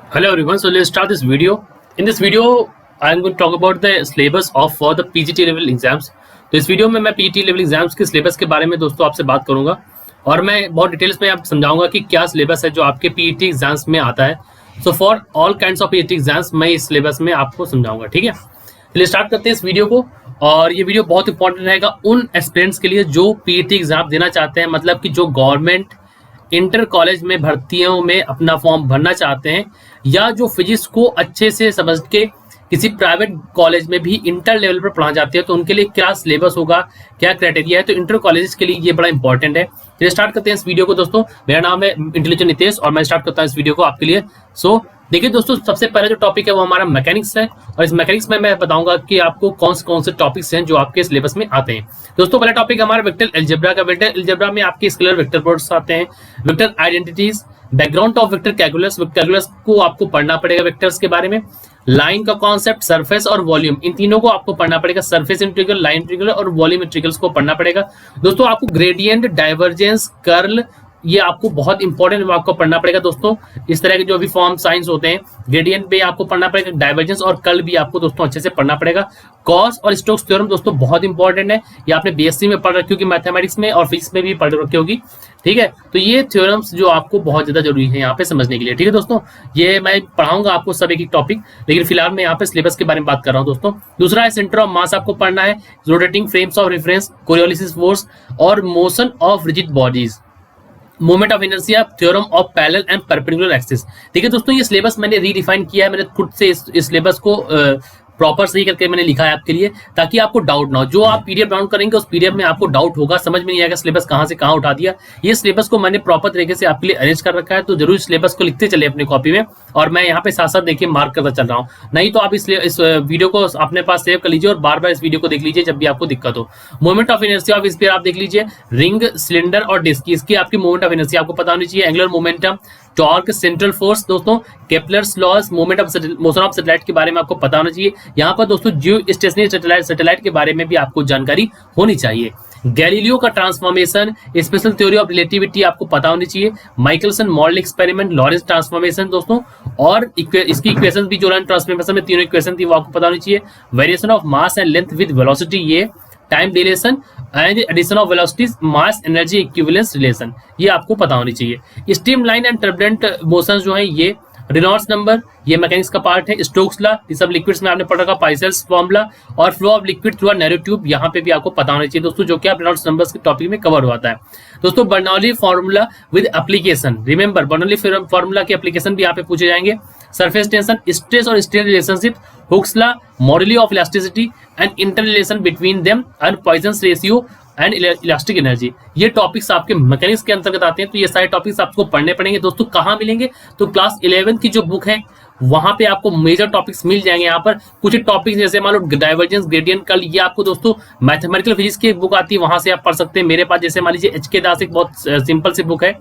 Hello everyone, so let's start this video. In this video, I'm going to talk about the syllabus of for the PGT level exams. तो इस video में मैं PGT level exams के syllabus के बारे में दोस्तों आपसे बात करूंगा और मैं बहुत डिटेल्स में आप समझाऊंगा कि क्या सिलेबस है जो आपके PGT एग्जाम्स में आता है. So for all kinds of PGT exams मैं इस सिलेबस में आपको समझाऊंगा. ठीक है, चलिए स्टार्ट करते हैं इस वीडियो को. और ये वीडियो बहुत इंपॉर्टेंट रहेगा उन एस्पिरेंट्स के लिए जो PGT एग्जाम देना चाहते हैं, मतलब कि जो गवर्नमेंट इंटर कॉलेज में भर्तियों में अपना फॉर्म भरना चाहते हैं या जो फिजिक्स को अच्छे से समझ के किसी प्राइवेट कॉलेज में भी इंटर लेवल पर पढ़ा जाते हैं, तो उनके लिए क्या सिलेबस होगा, क्या क्राइटेरिया है. तो इंटर कॉलेजेस के लिए ये बड़ा इंपॉर्टेंट है. चलिए स्टार्ट करते हैं इस वीडियो को दोस्तों. मेरा नाम है इंटेलिजेंट नितेश और मैं स्टार्ट करता हूँ इस वीडियो को आपके लिए. सो देखिए दोस्तों, सबसे पहले जो टॉपिक है वो हमारा मैकेनिक्स है और इस मैकेनिक्स में मैं बताऊंगा कि आपको कौन से टॉपिक्स हैं जो आपके सिलेबस में आते हैं. दोस्तों पहला टॉपिक हमारा वेक्टर अलजेब्रा का. वेक्टर अलजेब्रा में आपके स्केलर वेक्टर प्रोडक्ट्स आते हैं, vector identities, background of vector calculus. Calculus को आपको पढ़ना पड़ेगा वेक्टर्स के बारे में. लाइन का कॉन्सेप्ट, सरफेस और वॉल्यूम, इन तीनों को आपको पढ़ना पड़ेगा. सरफेस इंटीग्रल, लाइन इंटीग्रल और वॉल्यूम इंटीग्रल्स को पढ़ना पड़ेगा. दोस्तों आपको ग्रेडियंट, डाइवर्जेंस, कर्ल, ये आपको बहुत इंपॉर्टेंट आपको पढ़ना पड़ेगा दोस्तों. इस तरह के जो भी फॉर्म साइंस होते हैं, ग्रेडियंट भी आपको पढ़ना पड़ेगा, डाइवर्जेंस और कर्ल भी आपको दोस्तों अच्छे से पढ़ना पड़ेगा. गॉस और स्टोक्स थ्योरम दोस्तों बहुत इंपॉर्टेंट है. ये आपने बीएससी में पढ़ रखी होगी, मैथमेटिक्स में और फिजिक्स में भी पढ़ रखी होगी. ठीक है, तो ये थ्योरम्स जो आपको बहुत ज्यादा जरूरी है यहाँ पे समझने के लिए. ठीक है दोस्तों, ये मैं पढ़ाऊंगा आपको सब एक टॉपिक, लेकिन फिलहाल मैं यहाँ पे सिलेबस के बारे में बात कर रहा हूँ दोस्तों. दूसरा है सेंटर ऑफ मास आपको पढ़ना है, rotating frames of reference, Coriolis force और motion of rigid bodies, moment of inertia, theorem of parallel and perpendicular axis. ठीक है दोस्तों, ये सिलेबस मैंने रीडिफाइन किया है, मैंने खुद से इस सिलेबस को प्रॉपर सही करके मैंने लिखा है आपके लिए, ताकि आपको डाउट ना हो. जो आप पीडीएफ डाउनलोड करेंगे उस पीडीएफ में आपको डाउट होगा, समझ में नहीं आएगा सिलेबस कहाँ से कहाँ उठा दिया. ये सिलेबस को मैंने प्रॉपर तरीके से आपके लिए अरेंज कर रखा है, तो जरूर सिलेबस को लिखते चले अपनी कॉपी में. और मैं यहाँ पे साथ साथ देखिए मार्क करता चल रहा हूँ, नहीं तो आप इस वीडियो को अपने पास सेव कर लीजिए और बार बार इस वीडियो को देख लीजिए जब भी आपको दिक्कत हो. Moment of inertia of sphere आप देख लीजिए, रिंग, सिलेंडर और डिस्क, इसकी आपकी मोमेंट ऑफ इनर्शिया आपको पता होनी चाहिए. Angular momentum, torque, central force दोस्तों, Kepler's laws, moment of motion of satellite के बारे में आपको पता होना चाहिए. यहाँ पर दोस्तों जियो स्टेशनरी सैटेलाइट के बारे में भी आपको जानकारी होनी चाहिए. गैलीलियो का transformation, special theory of relativity आपको पता होनी चाहिए. Michelson model experiment, Lorentz transformation दोस्तों, और इसकी इक्वेशन भी जो ट्रांसफॉर्मेशन में तीनों इक्वेशन थी वो आपको पता होनी चाहिए. Variation of mass and length with velocity, ये time dilation and addition of velocities, mass energy equivalence relation, ये आपको पता होनी चाहिए. Stream line and turbulent motion जो है ये, रेनॉल्ड्स नंबर, ये मैकेनिक्स का पार्ट है. स्टोक्स लॉ, ये सब लिक्विड्स में आपने पढ़ रखा, पाइसेल्स फॉर्मूला और flow of liquid through a narrow tube, यहाँ पे भी आपको पता होना चाहिए दोस्तों, जो कि आप रेनॉल्ड्स नंबर्स के टॉपिक में कवर होता है. दोस्तों Bernoulli formula with application, remember Bernoulli formula के एप्लीकेशन भी यहाँ पे पूछे जाएंगे. सरफेस टेंशन, स्ट्रेस और strain relationship, Hooke's law, moduli of elasticity and inter relation between them and Poisson ratio and elastic energy, ये टॉपिक्स आपके मैकेनिक्स के अंतर्गत आते हैं. तो ये सारे टॉपिक्स आपको पढ़ने पड़ेंगे दोस्तों. कहाँ मिलेंगे? तो क्लास 11 की जो बुक है वहां पे आपको मेजर टॉपिक्स मिल जाएंगे. यहाँ पर कुछ टॉपिक्स जैसे मान लो डाइवर्जेंस, ग्रेडियंट, कल, ये आपको दोस्तों मैथमेटिकल फिजिक्स की बुक आती है, वहां से आप पढ़ सकते हैं. मेरे पास जैसे मान लीजिए एच के दास एक बहुत सिंपल सी बुक है,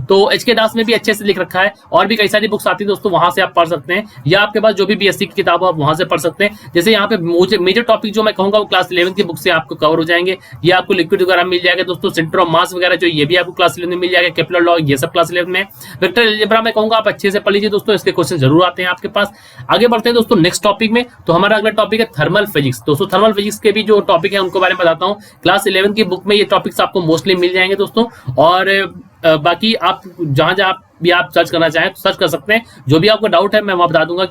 तो एच के दास में भी अच्छे से लिख रखा है, और भी कई सारी बुक्स आती है दोस्तों, वहां से आप पढ़ सकते हैं. या आपके पास जो भी बीएससी की किताब हो आप वहां से पढ़ सकते हैं. जैसे यहाँ पे मेजर टॉपिक जो मैं कहूंगा वो क्लास 11 की बुक से आपको कवर हो जाएंगे. ये आपको लिक्विड वगैरह मिल जाएगा दोस्तों, सेंटर ऑफ मास वगैरह जो ये भी आपको क्लास 11 में मिल जाएगा, केपलर लॉ, ये सब क्लास 11 में. वेक्टर अलजेब्रा मैं कहूंगा आप अच्छे से पढ़ लीजिए दोस्तों, इसके क्वेश्चन जरूर आते हैं आपके पास. आगे बढ़ते हैं दोस्तों नेक्स्ट टॉपिक में. तो हमारा अगला टॉपिक है थर्मल फिजिक्स. दोस्तों थर्मल फिजिक्स के भी जो टॉपिक है उनको बारे में बताता हूँ. क्लास 11 की बुक में ये टॉपिक्स आपको मोस्टली मिल जाएंगे दोस्तों, और बाकी आप जहां जहां भी आप सर्च करना चाहें तो सर्च कर सकते हैं. जो भी आपको डाउट है मैं वहां बता दूंगा.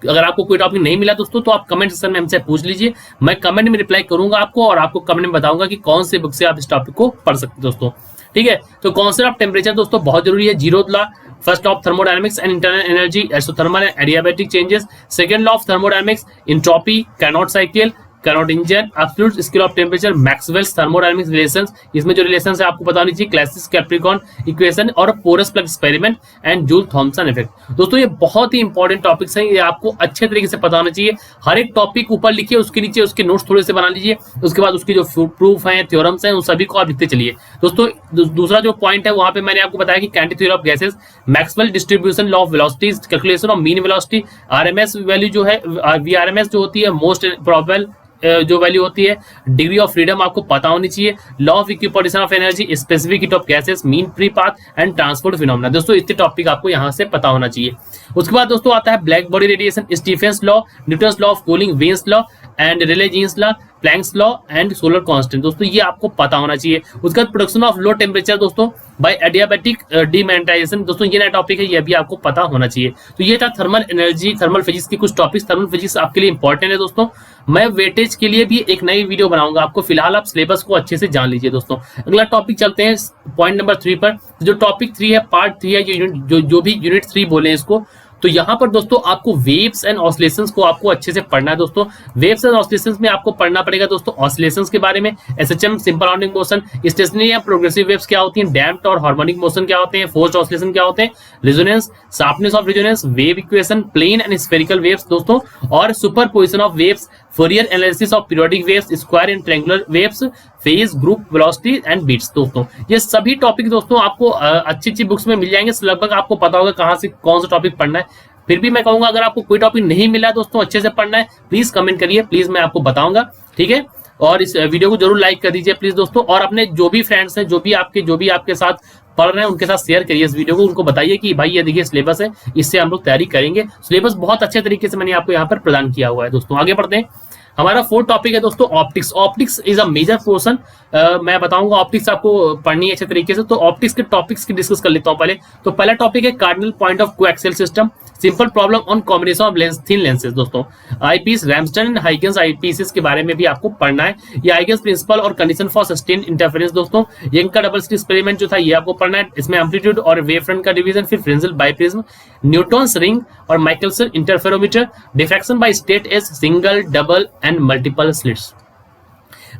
अगर आपको कोई टॉपिक नहीं मिला दोस्तों तो आप कमेंट सेक्शन में हमसे पूछ लीजिए, मैं कमेंट में रिप्लाई करूंगा आपको, और आपको कमेंट में बताऊंगा कि कौन से बुक से आप इस टॉपिक को पढ़ सकते हैं दोस्तों. ठीक है, तो कॉन्सेप्ट ऑफ टेम्परेचर दोस्तों बहुत जरूरी है. Zero law, first of thermodynamics and internal energy, exothermal and adiabatic changes. Second law of thermodynamics, entropy, Carnot cycle, Carnot engine, absolute scale of temperature, Maxwell's thermodynamics relations, इसमें जो relations है आपको पता होनी चाहिए. क्लासिस कैप्रिकॉन इक्वेशन और porous plug experiment and Joule Thomson effect. दोस्तों ये बहुत ही इंपॉर्टेंट टॉपिक्स हैं, ये आपको अच्छे तरीके से पता होना चाहिए. हर एक टॉपिक ऊपर लिखिए, उसके नीचे उसके नोट्स थोड़े से बना लीजिए, उसके बाद उसकी जो प्रूफ है, थ्योरम्स हैं, उन सभी को आप लिखते चलिए दोस्तों. दूसरा जो पॉइंट है वहां पे मैंने आपको बताया कि kinetic theory of gases, Maxwell distribution, law of velocities, calculation of mean velocity, RMS value जो है, वीआरएमएस जो होती है मोस्ट प्रोबेबल जो वैल्यू होती है, डिग्री ऑफ फ्रीडम आपको पता होनी चाहिए, law of equipartition of energy, specific heat of gases, mean free path and transport phenomena. दोस्तों इतने टॉपिक आपको यहाँ से पता होना चाहिए। उसके बाद दोस्तों आता है black body radiation, Stefan's law, Newton's law of cooling, Wien's law and Rayleigh Jeans law, Planck's law and solar constant. दोस्तों ये आपको पता होना चाहिए। उसके बाद प्रोडक्शन ऑफ लो टेम्परेचर दोस्तों बाय एडियाबैटिक डीमैग्नेटाइजेशन। दोस्तों ये नया टॉपिक है, ये भी आपको पता होना चाहिए। तो ये था थर्मल एनर्जी, थर्मल फिजिक्स के कुछ टॉपिक्स। थर्मल फिजिक्स आपके लिए इंपॉर्टेंट है दोस्तों। मैं वेटेज के लिए भी एक नई वीडियो बनाऊंगा आपको, फिलहाल आप सिलेबस को अच्छे से जान लीजिए दोस्तों। अगला टॉपिक चलते हैं पॉइंट नंबर 3 पर। जो टॉपिक 3 है, पार्ट 3 है, जो भी यूनिट 3 बोले इसको। तो यहाँ पर दोस्तों आपको वेव्स एंड ऑसिलेशंस को आपको अच्छे से पढ़ना है दोस्तों। वेव्स एंड ऑसिलेशंस में आपको पढ़ना पड़ेगा दोस्तों ऑसिलेशंस के बारे में, SHM, simple harmonic motion, stationary या प्रोग्रेसिव वेव्स क्या होती हैं, डैम्प्ड और हार्मोनिक मोशन क्या होते हैं, फोर्स्ड ऑसिलेशन क्या होते हैं, resonance, sharpness of resonance, wave equation, plane and spherical waves दोस्तों, और superposition of waves, Fourier analysis of periodic waves, square and triangular waves, phase, group, velocity and beats. दोस्तों ये सभी टॉपिक दोस्तों आपको अच्छी अच्छी बुक्स में मिल जाएंगे। लगभग आपको पता होगा कहाँ से कौन सा टॉपिक पढ़ना है। फिर भी मैं कहूंगा अगर आपको कोई टॉपिक नहीं मिला दोस्तों अच्छे से पढ़ना है, प्लीज कमेंट करिए, प्लीज मैं आपको बताऊंगा, ठीक है। और इस वीडियो को जरूर लाइक कर दीजिए प्लीज दोस्तों। और अपने जो भी फ्रेंड्स हैं, जो भी आपके साथ पढ़ रहे हैं, उनके साथ शेयर करिए इस वीडियो को। उनको बताइए कि भाई ये देखिए सिलेबस है, इससे हम लोग तैयारी करेंगे। सिलेबस बहुत अच्छे तरीके से मैंने आपको यहाँ पर प्रदान किया हुआ है दोस्तों। आगे बढ़ते हैं। हमारा 4th टॉपिक है दोस्तों optics. Optics is a major portion. मैं बताऊंगा ऑप्टिक्स आपको पढ़नी है अच्छे तरीके से। तो ऑप्टिक्स के टॉपिक्स की डिस्कस कर लेता हूं पहले। तो पहला टॉपिक है cardinal point of coaxial system, simple problem on combination of lens, thin lenses. दोस्तों eyepiece, Ramsden and Huygens eyepieces के बारे में भी आपको पढ़ना है। ये हाइगन्स प्रिंसिपल और कंडीशन फॉर सस्टेन इंटरफेरेंस दोस्तों। यंग का डबल स्लिट एक्सपेरिमेंट जो था ये आपको पढ़ना है। इसमें एम्पलीट्यूड और वेव फ्रंट का डिवीजन, फिर फ्रेंजल बाइप्रिज्म, न्यूटन्स रिंग और Michelson interferometer, diffraction by straight edge single, double and multiple slits,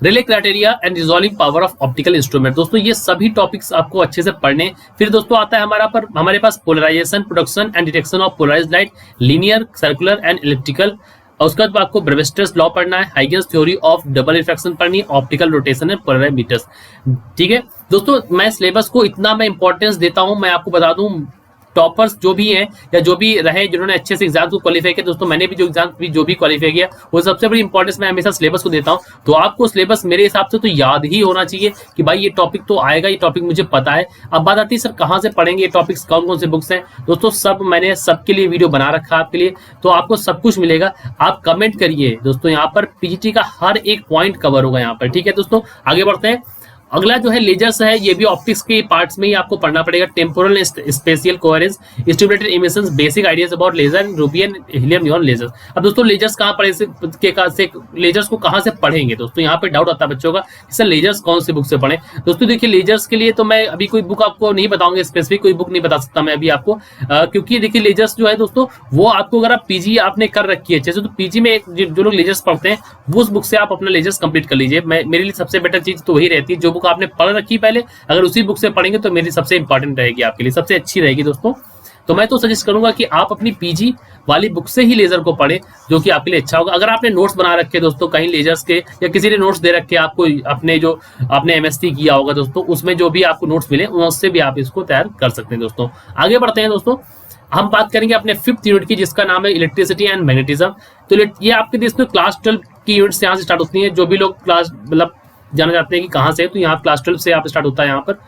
relay criteria and resolving power of optical instrument. दोस्तों ये सभी टॉपिक्स आपको अच्छे से पढ़ने। फिर दोस्तों आता है हमारे पास polarization, production and detection of polarized light, linear, circular and electrical. और उसके बाद आपको ब्रेविस्टर्स लॉ पढ़ना है, Huygens theory of double refraction पढ़नी है, ऑप्टिकल रोटेशन एंड पोलराइमीटर्स, ठीक है दोस्तों। मैं सिलेबस को इतना मैं इंपॉर्टेंस देता हूं, मैं आपको बता दूं टॉपर्स जो भी हैं या जो भी रहे जिन्होंने अच्छे से एग्जाम को क्वालिफाई किया, दोस्तों मैंने भी जो भी क्वालिफाई किया, वो सबसे बड़ी इंपॉर्टेंस मैं हमेशा सिलेबस को देता हूं। तो आपको सिलेबस मेरे हिसाब से तो याद ही होना चाहिए कि भाई ये टॉपिक तो आएगा, ये टॉपिक मुझे पता है। अब बात आती है सर कहाँ से पढ़ेंगे ये टॉपिक्स, कौन कौन से बुक्स हैं। दोस्तों सब मैंने सबके लिए वीडियो बना रखा है आपके लिए, तो आपको सब कुछ मिलेगा। आप कमेंट करिए दोस्तों, यहाँ पर पीजीटी का हर एक पॉइंट कवर होगा यहाँ पर, ठीक है दोस्तों। आगे बढ़ते हैं। अगला जो है लेजर्स है, ये भी ऑप्टिक्स के पार्ट्स में ही आपको पढ़ना पड़ेगा। Temporal spatial coherence, stimulated emissions, basic ideas about laser, ruby, helium neon lasers. अब दोस्तों लेजर्स कहाँ पढ़े लेजर्स को कहाँ से पढ़ेंगे दोस्तों, यहाँ पे डाउट आता है बच्चों का, सर लेजर्स कौन सी बुक से पढ़े। दोस्तों देखिए लेजर्स के लिए तो मैं अभी कोई बुक आपको नहीं बताऊंगा, स्पेसिफिक कोई बुक नहीं बता सकता मैं अभी आपको, क्योंकि देखिए लेजर्स जो है दोस्तों वो आपको अगर आप पीजी आपने कर रखी है अच्छे से, तो पीजी में जो लोग लेजर्स पढ़ते हैं वो उस बुक से आप अपना लेजर्स कंप्लीट कर लीजिए। मेरे लिए सबसे बेटर चीज तो वही रहती है, जो बुक आपने पढ़ रखी पहले अगर उसी बुक से पढ़ेंगे तो मेरी सबसे इंपॉर्टेंट रहेगी, आपके लिए सबसे अच्छी रहेगी दोस्तों। तो मैं तो सजेस्ट करूंगा कि आप अपनी पीजी वाली बुक से ही लेजर को पढ़ें, जो कि आपके लिए अच्छा होगा। अगर आपने नोट्स बना रखे दोस्तों कहीं लेजर्स के, या किसी ने नोट्स दे रखे आपको, अपने जो आपने एमएससी किया होगा दोस्तों, उसमें जो भी आपको नोट्स मिले उससे भी आप इसको तैयार कर सकते हैं दोस्तों। आगे बढ़ते हैं दोस्तों, हम बात करेंगे अपने 5th यूनिट की, जिसका नाम है इलेक्ट्रिसिटी एंड मैग्नेटिज्म। तो ये आपके देश में क्लास 12 की यूनिट्स यहाँ से स्टार्ट होती है। जो भी लोग क्लास मतलब जाना चाहते हैं कि कहाँ से, तो यहाँ क्लास 12 से आप स्टार्ट होता है यहाँ पर।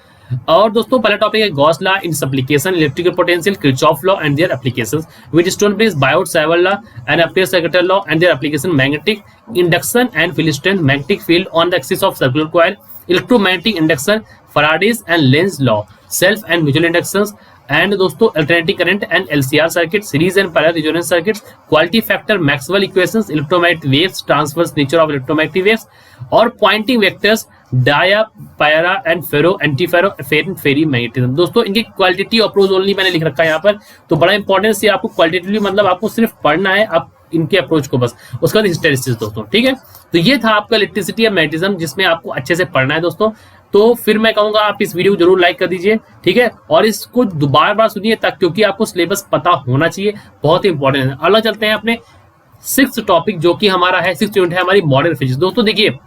और दोस्तों पहला टॉपिक है Gauss law in application, electrical potential, Kirchhoff law and their applications, Wheatstone bridge, Biot Savart law and Ampere circuital law and their application, magnetic induction and फिलिस्टन, magnetic field on the axis of circular coil, electromagnetic induction, Faraday's and Lenz law, self and mutual inductions and दोस्तों alternating current and LCR circuit, series and parallel resonance circuits, quality factor, Maxwell equations, electromagnetic waves, transverse nature of electromagnetic waves और Poynting vectors, dia, para and ferro, antiferro, ferri magnetism. दोस्तों इनकी qualitative approach only मैंने लिख रखा है यहाँ पर, तो बड़ा इंपॉर्टेंस है आपको क्वालिटेटिवली, मतलब आपको सिर्फ पढ़ना है आप इनके अप्रोच को बस। उसके बाद हिस्टेरिसिस दोस्तों, ठीक है। तो ये था आपका इलेक्ट्रिसिटी या मैग्नेटिज्म, जिसमें आपको अच्छे से पढ़ना है दोस्तों। तो फिर मैं कहूंगा आप इस वीडियो को जरूर लाइक कर दीजिए, ठीक है, और इसको बार सुनिए तक, क्योंकि आपको सिलेबस पता होना चाहिए, बहुत ही इंपॉर्टेंट है। अगला चलते हैं अपने 6th टॉपिक, जो कि हमारा है 6th यूनिट है हमारी मॉडर्न फिजिक्स। दोस्तों देखिए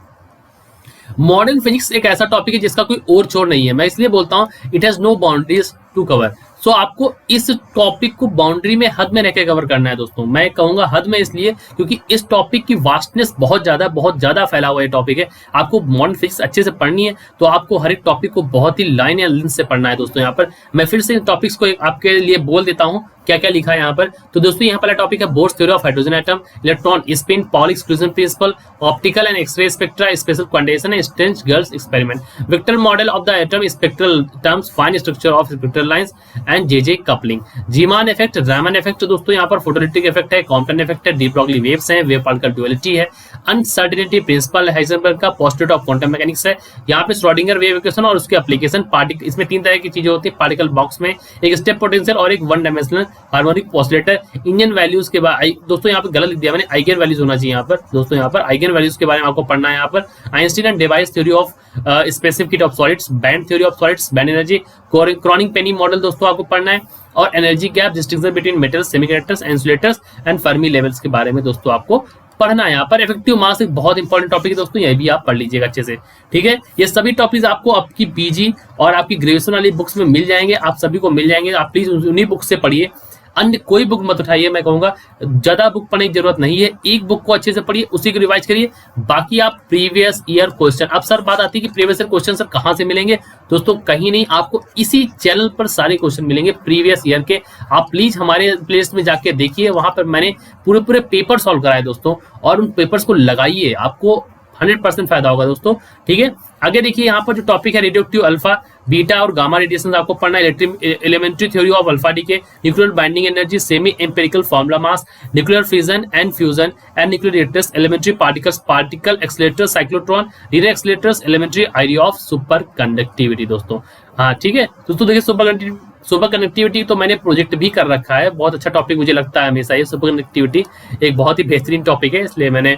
मॉडर्न फिजिक्स एक ऐसा टॉपिक है जिसका कोई और छोर नहीं है। मैं इसलिए बोलता हूं it has no boundaries to cover. So आपको इस टॉपिक को बाउंड्री में, हद में रहकर कवर करना है दोस्तों। मैं कहूंगा हद में इसलिए क्योंकि इस टॉपिक की वास्टनेस बहुत ज्यादा फैला हुआ ये टॉपिक है। आपको मॉडर्न फिजिक्स अच्छे से पढ़नी है तो आपको हर एक टॉपिक को बहुत ही लाइन या लेंथ से पढ़ना है दोस्तों। यहाँ पर मैं फिर से इन टॉपिक्स को आपके लिए बोल देता हूँ क्या क्या लिखा है यहाँ पर। तो दोस्तों यहाँ पहला टॉपिक है Bohr's theory of hydrogen atom, electron spin, Pauli exclusion principle, optical and X-ray spectra, spatial quantization, Stern Gerlach experiment, vector model of the atom, spectral terms, fine structure of spectral lines and J coupling, Zeeman effect, Raman effect दोस्तों यहाँ पर photoelectric effect है, Compton effect है, de Broglie waves हैं, wave particle duality है, uncertainty principle Heisenberg का, postulate of quantum mechanics है, यहाँ पे श्रोडिंगर वेव इक्वेशन और उसके एप्लीकेशन, पार्टिकल, इसमें 3 तरह की चीजें होती है पार्टिकल बॉक्स में, एक स्टेप पोटेंशियल और एक one dimensional harmonic oscillator, eigen values के बाद दोस्तों यहाँ पे गलत लिख दिया मैंने, आइगन वैल्यूज होना चाहिए यहाँ पर दोस्तों, यहाँ पर आइगन वैल्यूज के बारे में आपको पढ़ना है। यहाँ पर Einstein and device theory of specific heat of solids, band theory of solids, band energy, chronic Penney model दोस्तों आपको पढ़ना है, और energy gap, distinction between metals, semiconductors, insulators and Fermi levels के बारे में दोस्तों आपको पढ़ना है। यहाँ पर इफेक्टिव मास एक बहुत इंपॉर्टेंट टॉपिक है दोस्तों, ये भी आप पढ़ लीजिएगा अच्छे से, ठीक है। ये सभी टॉपिक्स आपको आपकी पीजी और आपकी ग्रेजुएशन वाली बुक्स में मिल जाएंगे, आप सभी को मिल जाएंगे। आप प्लीज उन्हीं बुक से पढ़िए, अन्य कोई बुक मत उठाइए। मैं कहूंगा ज्यादा बुक पढ़ने की जरूरत नहीं है, एक बुक को अच्छे से पढ़िए, उसी को रिवाइज करिए, बाकी आप प्रीवियस ईयर क्वेश्चन। अब सर बात आती है कि प्रीवियस ईयर क्वेश्चन सर कहाँ से मिलेंगे दोस्तों? कहीं नहीं, आपको इसी चैनल पर सारे क्वेश्चन मिलेंगे प्रीवियस ईयर के। आप प्लीज हमारे प्लेलिस्ट में जाके देखिए, वहां पर मैंने पूरे पेपर सॉल्व कराए दोस्तों, और उन पेपर्स को लगाइए, आपको 100% फायदा होगा दोस्तों, ठीक है। आगे देखिए यहाँ पर जो टॉपिक है रेडियोएक्टिव अल्फा, बीटा और गामा रेडिएशन आपको पढ़ना है, elementary theory of alpha decay, nuclear binding energy, semi empirical formula mass, nuclear fission and fusion and nuclear reactors, elementary particles, particle accelerators, cyclotron, relay accelerators, elementary idea of superconductivity दोस्तों। हाँ ठीक है दोस्तों, देखिए super connectivity तो मैंने project भी कर रखा है, बहुत अच्छा टॉपिक मुझे लगता है हमेशा ये सुपर कनेक्टिविटी, एक बहुत ही बेहतरीन टॉपिक है, इसलिए मैंने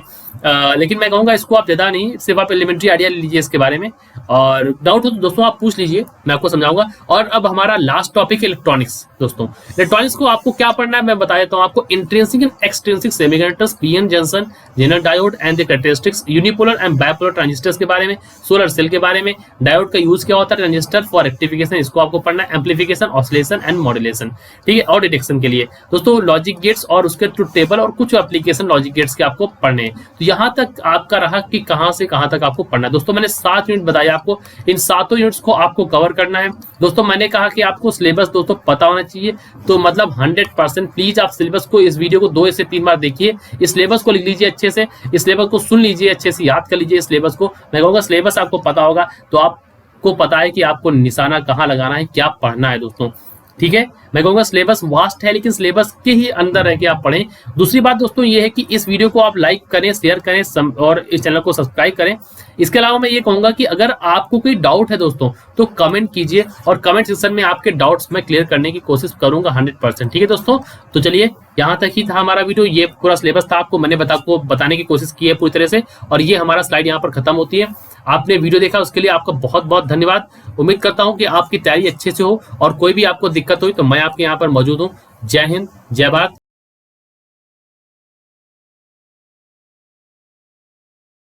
लेकिन मैं कहूँगा इसको आप ज़्यादा नहीं, सिर्फ आप एलिमेंट्री आइडिया लीजिए इसके बारे में, और डाउट हो तो दोस्तों आप पूछ लीजिए, मैं आपको समझाऊंगा। और अब हमारा लास्ट टॉपिक है इलेक्ट्रॉनिक्स दोस्तों। इलेक्ट्रॉनिक्स को आपको क्या पढ़ना है मैं बता देता हूँ आपको। Intrinsic and extrinsic semiconductors, PN junction, Zener diode and the characteristics, unipolar and bipolar transistors के बारे में, सोलर सेल के बारे में, डायोड का यूज क्या होता है, ट्रांजिस्टर फॉर रेक्टिफिकेशन, इसको आपको पढ़ना है, एम्पलीफिकेशन, ऑसिलेशन एंड मॉड्यूलेशन, ठीक है, और डिटेक्शन के लिए दोस्तों लॉजिक गेट्स और उसके ट्रुथ टेबल और कुछ एप्लीकेशन लॉजिक गेट्स के आपको पढ़ने हैं। तो यहाँ तक आपका रहा कि कहाँ से कहाँ तक आपको पढ़ना है दोस्तों। मैंने 7 यूनिट बताया आपको, इन 7 यूनिट्स को आपको कवर करना है दोस्तों। मैंने कहा कि आपको सिलेबस दोस्तों पता होना चाहिए, तो मतलब 100% प्लीज आप सिलेबस को, इस वीडियो को 2 से 3 बार देखिए, इस सिलेबस को लिख लीजिए अच्छे से, इस सिलेबस को सुन लीजिए अच्छे से, याद कर लीजिए इस सिलेबस को। मैं कहूँगा सिलेबस आपको पता होगा तो आपको पता है कि आपको निशाना कहाँ लगाना है, क्या पढ़ना है दोस्तों, ठीक है। मैं कहूँगा सिलेबस वास्ट है, लेकिन सिलेबस के ही अंदर रह के आप पढ़ें। दूसरी बात दोस्तों ये है कि इस वीडियो को आप लाइक करें, शेयर करें और इस चैनल को सब्सक्राइब करें। इसके अलावा मैं ये कहूँगा कि अगर आपको कोई डाउट है दोस्तों तो कमेंट कीजिए, और कमेंट सेक्शन में आपके डाउट्स मैं क्लियर करने की कोशिश करूंगा 100%, ठीक है दोस्तों। तो चलिए यहाँ तक ही था हमारा वीडियो, ये पूरा सिलेबस था, आपको मैंने बताने की कोशिश की है पूरी तरह से, और ये हमारा स्लाइड यहाँ पर खत्म होती है। आपने वीडियो देखा उसके लिए आपका बहुत बहुत धन्यवाद। उम्मीद करता हूँ कि आपकी तैयारी अच्छे से हो, और कोई भी आपको दिक्कत हुई तो मैं आपके यहाँ पर मौजूद हूँ। जय हिंद, जय भारत।